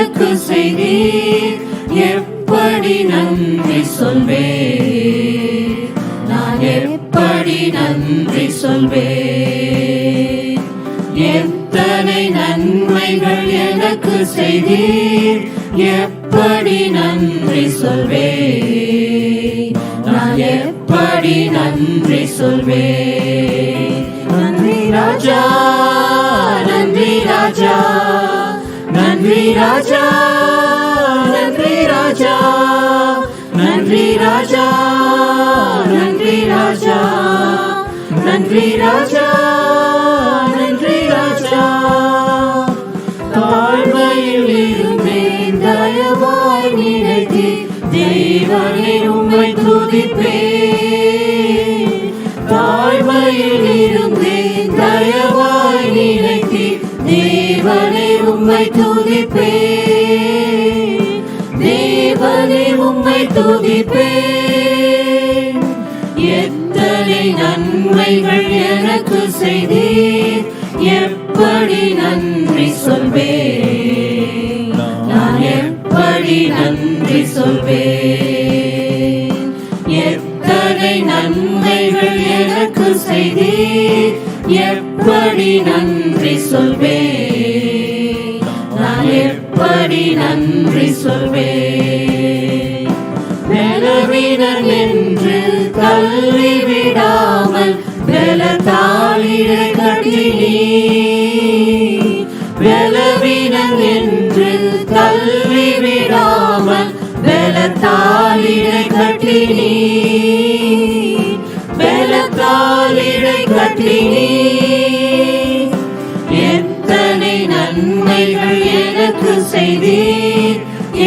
எனக்கு செய்தீர், எப்படி நன்றி சொல்வேன், நான் எப்படி நன்றி சொல்வேன். எத்தனை நன்மைகள் எனக்கு செய்தீர், எப்படி நன்றி சொல்வேன், நான் எப்படி நன்றி சொல்வேன். நன்றி ராஜா, நன்றி ராஜா, நன்றி ராஜா, நன்றி ராஜா, நன்றி ராஜா, நன்றி ராஜா, நன்றி ராஜா, நன்றி ராஜா. தாழ்மையில் இருந்தேன், தயவாய் நினைத்து தேவனே உம்மை துதிப்பேன். தாழ்மையில் இருந்தேன், தயவாய் நினைத்து தேவனே உம்மை துதிப்பேன், தேவனே உம்மை துதிப்பேன். எத்தனை நன்மைகள் எனக்கு செய்தீர், எப்படி நன்றி சொல்வேன், நான் எப்படி நன்றி சொல்வேன். எத்தனை நன்மைகள் எனக்கு செய்தீர், எப்படி நன்றி சொல்வேன், நான் எப்படி நன்றி சொல்வேன். பலவீனன் என்று தள்ளிவிடாமல் பலத்தாலிடை கட்டினீர், பலவீனன் என்று தள்ளிவிடாமல் பலத்தாலிடை கட்டினீர், பலத்தாலிடை கட்டினீர். எத்தனை நன்மைகள் எனக்கு செய்தீர்,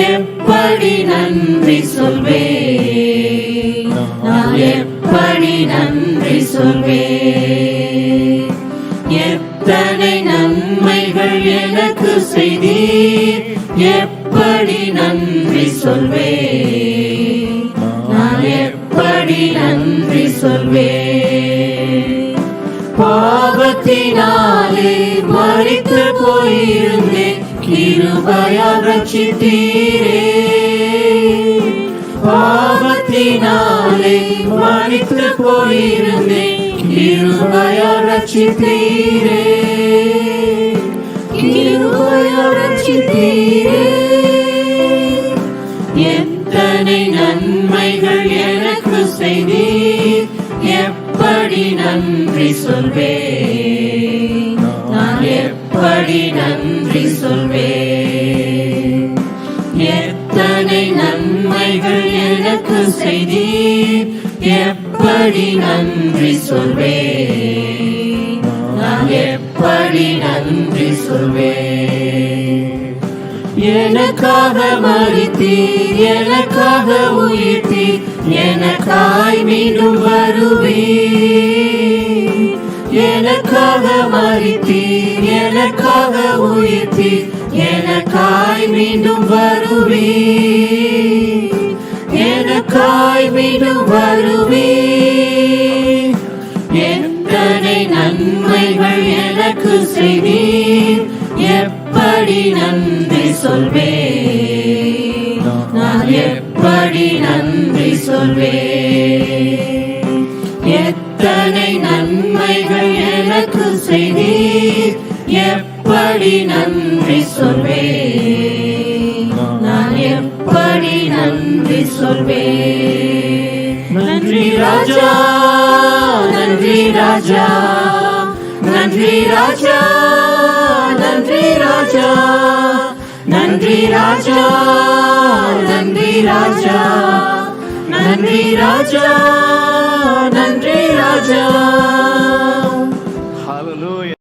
எப்படி நன்றி சொல்வேன், நான் எப்படி நன்றி சொல்வேன். எத்தனை நன்மைகள் எனக்கு செய்தீர், எப்படி நன்றி சொல்வேன், நான் எப்படி நன்றி சொல்வேன். பாவத்தினாலே மரித்து போயிருந்தேன், கிருபையால் ரட்சித்தீரே. பாவத்தினாலே மரித்து போயிருந்தேன், கிருபையால் ரட்சித்தீரே, கிருபையால் ரட்சித்தீரே. எத்தனை நன்மைகள் எனக்கு செய்தீர், எப்படி நன்றி சொல்வேன், நான் எப்படி நன்றி சொல்வேன். எத்தனை நன்மைகள் எனக்கு செய்தீர், எப்படி நன்றி சொல்வேன், நான் எப்படி நன்றி சொல்வேன். எனக்காக மரித்தீர், எனக்காக உயிர்த்தீர், எனக்காய் மீண்டும் வருவீர். எனக்காக மரித்தீர், எனக்காக உயிர்த்தீர், எனக்காய் மீண்டும் வருவீர், எனக்காய் மீண்டும் வருவீர். எத்தனை நன்மைகள் எனக்கு செய்தீர், எப்படி நன்றி சொல்வேன், நான் எப்படி நன்றி சொல்வேன். எத்தனை நன்மைகள் எனக்கு செய்தீர், எப்படி நன்றி சொல்வேன், நான் எப்படி நன்றி சொல்வேன். நன்றி ராஜா, நன்றி ராஜா, நன்றி ராஜா, நன்றி ராஜா, நன்றி ராஜா, நன்றி ராஜா, நன்றி ராஜா, நன்றி ராஜா.